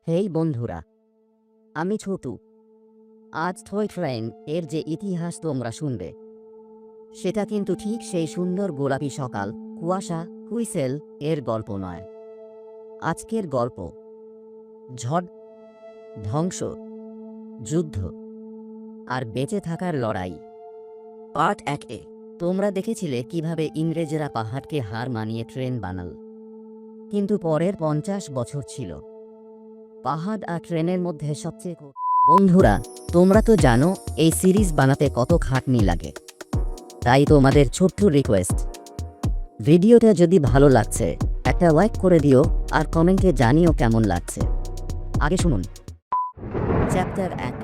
হেই বন্ধুরা, আমি ছোটু। আজ টয় ট্রেন এর যে ইতিহাস তোমরা শুনবে, সেটা কিন্তু ঠিক সেই সুন্দর গোলাপি সকাল, কুয়াশা, হুইসেল এর গল্প নয়। আজকের গল্প ঝড়, ধ্বংস, যুদ্ধ আর বেঁচে থাকার লড়াই। পার্ট 1 তোমরা দেখেছিলে কিভাবে ইংরেজরা পাহাড়কে হার মানিয়ে ট্রেন বানাল, কিন্তু পরের 50 বছর ছিল পাহাড় আর ট্রেনের মধ্যে সবচেয়ে বন্ধুরা, তোমরা তো জানো এই সিরিজ বানাতে কত খাটনি লাগে। তাই তোমাদের ছোট্ট রিকোয়েস্ট, ভিডিওটা যদি ভালো লাগছে একটা লাইক করে দিও আর কমেন্টে জানিও কেমন লাগছে। আগে শুনুন। চ্যাপ্টার 1।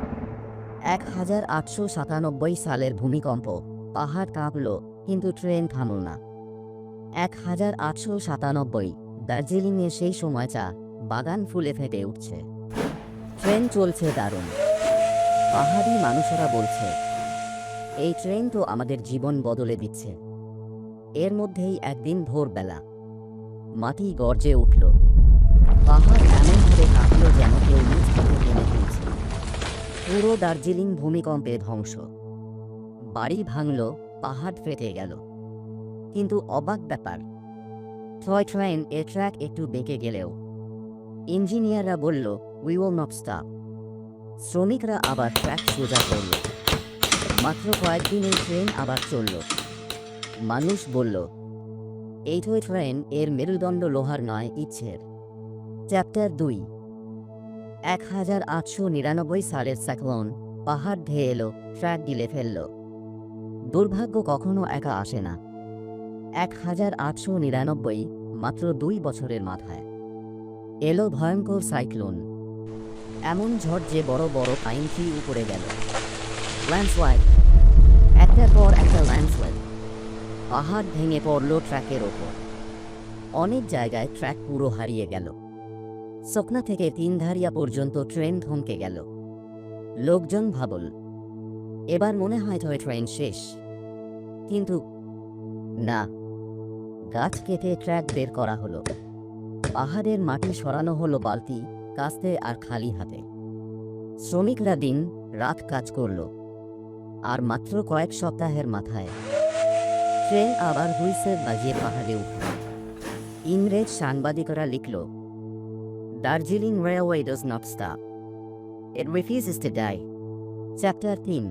1897 সালের ভূমিকম্প। পাহাড় কাঁপল, কিন্তু ট্রেন থামল না। 1897 দার্জিলিংয়ে সেই সময় চা বাগান ফুলে ফেটে উঠছে। ট্রেন চলছে দারুণ। পাহাড়ি মানুষেরা বলছে, এই ট্রেন তো আমাদের জীবন বদলে দিচ্ছে। এর মধ্যেই একদিন ভোরবেলা মাটি গর্জে উঠল। পাহাড় এমনভাবে কাঁপল যেন কেউ নিচ থেকে টেনে তুলছে। পুরো দার্জিলিং ভূমিকম্পে ধ্বংস। বাড়ি ভাঙল, পাহাড় ফেটে গেল। কিন্তু অবাক ব্যাপার, টয় ট্রেন এর ট্র্যাক একটু বেঁকে গেলেও ইঞ্জিনিয়াররা বলল, উই উইল নট স্টপ। শ্রমিকরা আবার ট্র্যাক সোজা করল। মাত্র কয়েকদিনে ট্রেন আবার চলল। মানুষ বলল, এই টয় ট্রেন এর মেরুদণ্ড লোহার নয়, ইচ্ছের। চ্যাপ্টার 2। 1899 সালের সাইক্লোন। পাহাড় ধেয়ে এলো, ট্র্যাক গিলে ফেলল। দুর্ভাগ্য কখনো একা আসে না। 1899, মাত্র 2 বছরের মাথায় এলো ভয়ঙ্কর সাইক্লোন। এমন ঝড় যে বড় বড় পাইন ট্রি উপড়ে গেল। ল্যান্ডস্লাইড, একটার পর একটা ল্যান্ডস্লাইড। পাহাড় ভেঙে পড়ল ট্র্যাকের ওপর। অনেক জায়গায় ট্র্যাক পুরো হারিয়ে গেল। সকনা থেকে তিনধারিয়া পর্যন্ত ট্রেন থমকে গেল। লোকজন ভাবল, এবার মনে হয় টয় ট্রেন শেষ। কিন্তু না, গাছ কেটে ট্র্যাক বের করা হলো। পাহাড়ের মাটি সরানো হলো বালতি, কাস্তে আর খালি হাতে। শ্রমিকরা দিন রাত কাজ করল। আর মাত্র কয়েক সপ্তাহের মাথায় ট্রেন আবার হুইসেল বাজিয়ে পাহাড়ে উঠল। ইংরেজ সাংবাদিকরা লিখল, Darjeeling railway does not stop, it refuses to die. Chapter 3।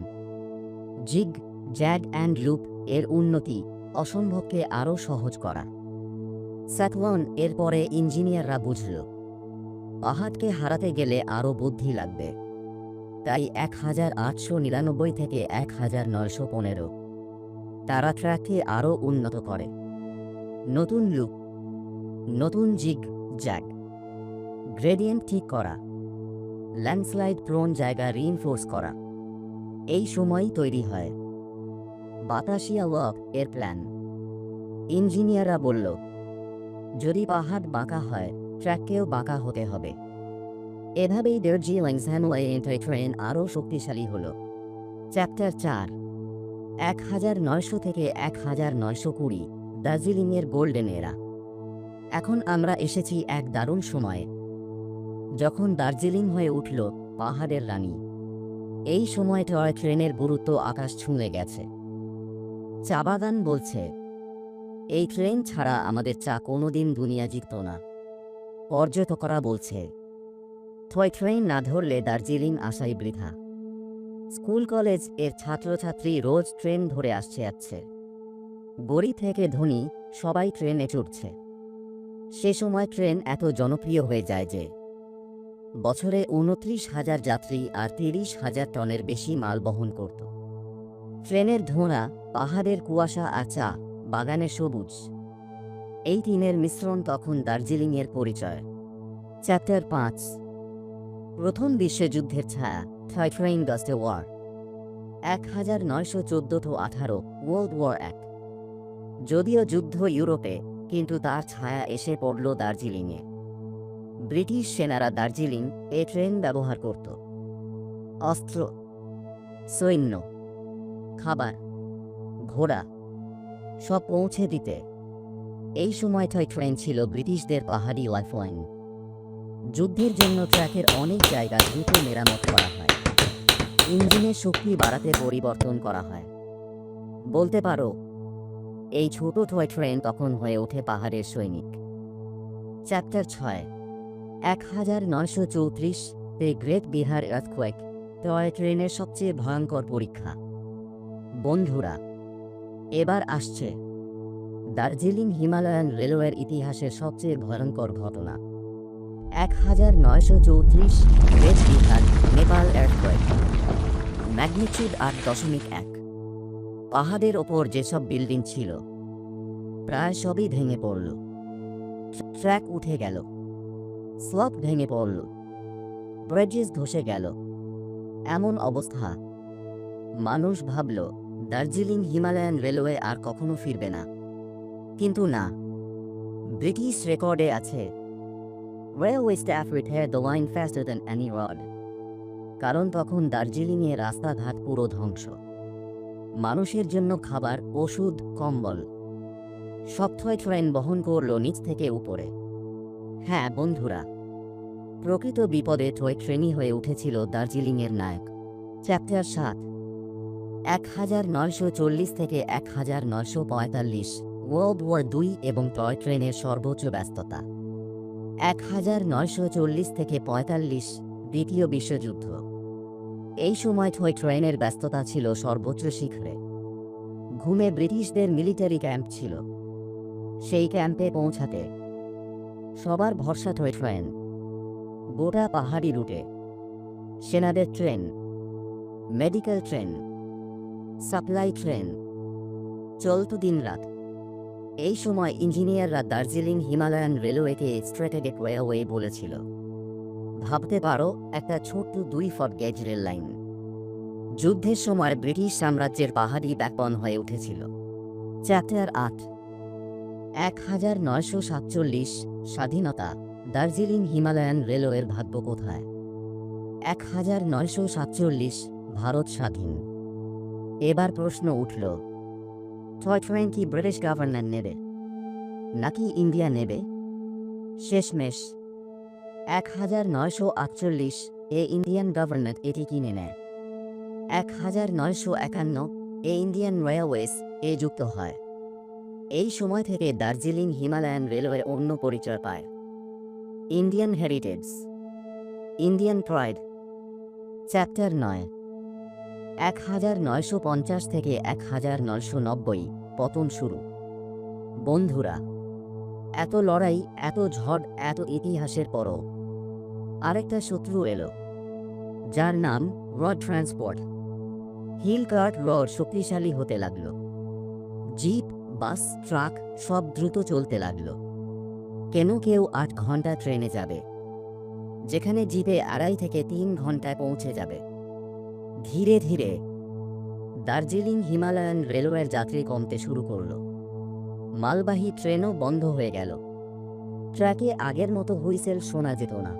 Zig, zag and loop এর উন্নতি, অসম্ভবকে আরও সহজ করা। সাইক্লোন এর পরে ইঞ্জিনিয়াররা বুঝল, পাহাড়কে হারাতে গেলে আরও বুদ্ধি লাগবে। তাই 1899 থেকে 1915 তারা ট্র্যাককে আরও উন্নত করে। নতুন লুপ, নতুন জিগ জ্যাগ, গ্রেডিয়েন্ট ঠিক করা, ল্যান্ডস্লাইড প্রোন জায়গা রিইনফোর্স করা। এই সময়ই তৈরি হয় বাতাসিয়া ওয়াক এর প্ল্যান। ইঞ্জিনিয়াররা বলল, যদি পাহাড় বাঁকা হয়, ট্র্যাককেও বাঁকা হতে হবে। এভাবেই দার্জিলিং টয় ট্রেন আরও শক্তিশালী হল। চ্যাপ্টার 4। 1900 থেকে 1920 দার্জিলিংয়ের গোল্ডেন এরা। এখন আমরা এসেছি এক দারুণ সময়ে, যখন দার্জিলিং হয়ে উঠল পাহাড়ের রানী। এই সময় টয় ট্রেনের গুরুত্ব আকাশ ছুঁয়ে গেছে। চা বাগান বলছে, এই ট্রেন ছাড়া আমাদের চা কোনোদিন দুনিয়া জিতত না। পর্যটকরা বলছে, টয় ট্রেন না ধরলে দার্জিলিং আসাই বৃথা। স্কুল কলেজ এর ছাত্রছাত্রী রোজ ট্রেন ধরে আসছে। গরিব থেকে ধনী সবাই ট্রেনে চড়ছে। সে সময় ট্রেন এত জনপ্রিয় হয়ে যায় যে বছরে 29,000 যাত্রী আর 30,000 টনের বেশি মাল বহন করত। ট্রেনের ধোঁয়া, পাহাড়ের কুয়াশা আর চা বাগানের সবুজ, এই তিনের মিশ্রণ তখন দার্জিলিংয়ের পরিচয়। চ্যাপ্টার 5। প্রথম বিশ্বযুদ্ধের ছায়া, toy train goes to war. 1914-18 world war 1। যদিও যুদ্ধ ইউরোপে, কিন্তু তার ছায়া এসে পড়ল দার্জিলিংয়ে। ব্রিটিশ সেনারা দার্জিলিং এ ট্রেন ব্যবহার করত। অস্ত্র, সৈন্য, খাবার, ঘোড়া সব পৌঁছে দিতে। এই সময় টয় ট্রেন ছিল ব্রিটিশদের পাহাড়ি লাইফলাইন। যুদ্ধের জন্য ট্র্যাকের অনেক জায়গা দ্রুত মেরামত করা হয়, ইঞ্জিনের শক্তি বাড়াতে পরিবর্তন করা হয়। বলতে পারো এই ছোট টয় ট্রেন তখন হয়ে ওঠে পাহাড়ের সৈনিক। Chapter 6, 1934 the great Bihar earthquake, toy ট্রেনের সবচেয়ে ভয়ঙ্কর পরীক্ষা। বন্ধুরা, এবার আসছে দার্জিলিং হিমালয়ান রেলওয়ের ইতিহাসের সবচেয়ে ভয়ঙ্কর ঘটনা। 1934 great Bihar Nepal earthquake, magnitude 8.1। পাহাড়ের ওপর যেসব বিল্ডিং ছিল প্রায় সবই ভেঙে পড়ল, ট্র্যাক উঠে গেল, স্লপ ভেঙে পড়ল, ব্রিজেস ধসে গেল। এমন অবস্থা, মানুষ ভাবল দার্জিলিং হিমালয়ান রেলওয়ে আর কখনো ফিরবে না। কিন্তু না, ব্রিটিশ রেকর্ডে আছে railway staff repair the line ফাস্টার than any rod. কারণ তখন দার্জিলিংয়ে রাস্তাঘাট পুরো ধ্বংস, মানুষের জন্য খাবার, ওষুধ, কম্বল সব টয় ট্রেন বহন করল নিচ থেকে উপরে। হ্যাঁ বন্ধুরা, প্রকৃত বিপদে টয় ট্রেনই হয়ে উঠেছিল দার্জিলিংয়ের নায়ক। চ্যাপ্টার 7, 1940 থেকে 1945 ওয়ার্ল্ড ওয়ার 2 এবং টয় ট্রেনের সর্বোচ্চ ব্যস্ততা। 1940 থেকে 45 দ্বিতীয় বিশ্বযুদ্ধ। এই সময় টয় ট্রেনের ব্যস্ততা ছিল সর্বোচ্চ শিখরে। ঘুমে ব্রিটিশদের মিলিটারি ক্যাম্প ছিল, সেই ক্যাম্পে পৌঁছাতে সবার ভরসা টয় ট্রেন। গোটা পাহাড়ি রুটে সেনাদের train, medical train, supply train চলত দিনরাত। এই সময় ইঞ্জিনিয়াররা দার্জিলিং হিমালয়ান রেলওয়েকে স্ট্র্যাটেজিক রেলওয়ে বলেছিল। ভাবতে পারো, একটা ছোট্ট 2 ফুট গেজ রেল লাইন যুদ্ধের সময় ব্রিটিশ সাম্রাজ্যের পাহাড়ি ব্যাকবন হয়ে উঠেছিল। চ্যাপ্টার 8, 1947 স্বাধীনতা, দার্জিলিং হিমালয়ান রেলওয়ের ভাগ্য কোথায়? 1947 ভারত স্বাধীন। এবার প্রশ্ন উঠল, টয় ট্রেন কি ব্রিটিশ গভর্নর নেবে নাকি ইন্ডিয়া নেবে? শেষমেশ 1948 এ ইন্ডিয়ান গভর্নমেন্ট এটি কিনে নেয়। 1951 এ ইন্ডিয়ান রেলওয়েজ এ যুক্ত হয়। এই সময় থেকে দার্জিলিং হিমালয়ান রেলওয়ে অন্য পরিচয় পায়, Indian heritage, Indian pride. Chapter 9, 1950 থেকে 1990 পতন শুরু। বন্ধুরা, এত লড়াই, এত ঝড়, এত ইতিহাসের পরও আরেকটা শত্রু এলো, যার নাম road transport. Hill cart road শক্তিশালী হতে লাগলো, জিপ, বাস, ট্রাক সব দ্রুত চলতে লাগলো। কেউ 8 ঘন্টা ট্রেনে যাবে, যেখানে জিপে 2.5 থেকে 3 ঘন্টায় পৌঁছে যাবে। ধীরে ধীরে দার্জিলিং হিমালয়ান রেলওয়ের যাত্রী কমতে শুরু করলো, মালবাহী ট্রেনও বন্ধ হয়ে গেল। ট্র্যাকে আগের মতো হুইসেল শোনা যেত না,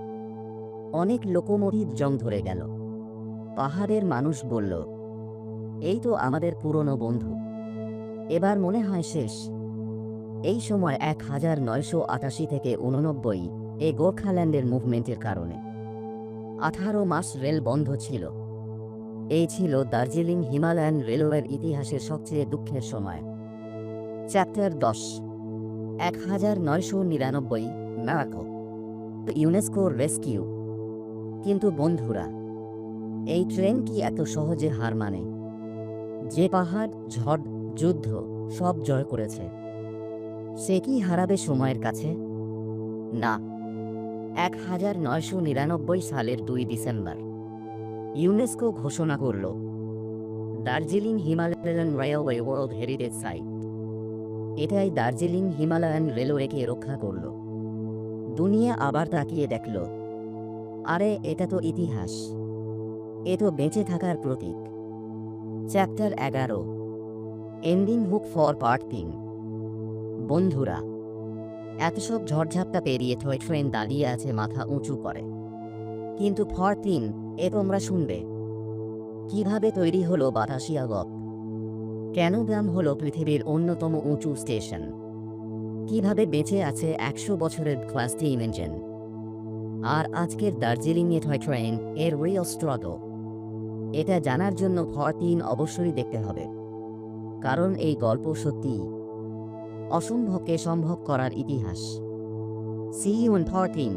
অনেক লোকোমোটিভ জং ধরে গেল। পাহাড়ের মানুষ বলল, এই তো আমাদের পুরনো বন্ধু, এবার মনে হয় শেষ। এই সময় 1988 থেকে 89 এ গোর্খাল্যান্ডের মুভমেন্টের কারণে 18 মাস রেল বন্ধ ছিল। এই ছিল দার্জিলিং হিমালয়ান রেলওয়ের ইতিহাসের সবচেয়ে দুঃখের সময়। চ্যাপ্টার 10, 1999 ম্যারাকো, ইউনেস্কোর রেস্কিউ। কিন্তু বন্ধুরা, এই ট্রেন কি এত সহজে হার মানে? যে পাহাড়, ঝড়, যুদ্ধ সব জয় করেছে, সে কি হারাবে সময়ের কাছে? না। 1999 সালের 2 ডিসেম্বর ইউনেস্কো ঘোষণা করল Darjeeling Himalayan railway world heritage site. এটাই দার্জিলিং হিমালয়ান রেলওয়েকে রক্ষা করল। দুনিয়া আবার তাকিয়ে দেখল, আরে এটা তো ইতিহাস, এ তো বেঁচে থাকার প্রতীক। Chapter 11, ending hook for part 3। বন্ধুরা, এত সব ঝড়ঝাপটা পেরিয়ে টয় ট্রেন দাঁড়িয়ে আছে মাথা উঁচু করে। কিন্তু পার্ট 3 এ তোমরা শুনবে কিভাবে তৈরি হলো বাতাসিয়া লক, কেন গ্রাম হলো পৃথিবীর অন্যতম উঁচু স্টেশন, কিভাবে বেঁচে আছে 100 বছরের ক্লাস 3 ইঞ্জিন, আর আজকের দার্জিলিংয়ে টয় ট্রেন এর রিয়েল স্ট্রাগল, এটা জানার জন্য পার্ট 3 অবশ্যই দেখতে হবে, কারণ এই গল্প সত্যিই অসম্ভবকে সম্ভব করার ইতিহাস। See you in part 3।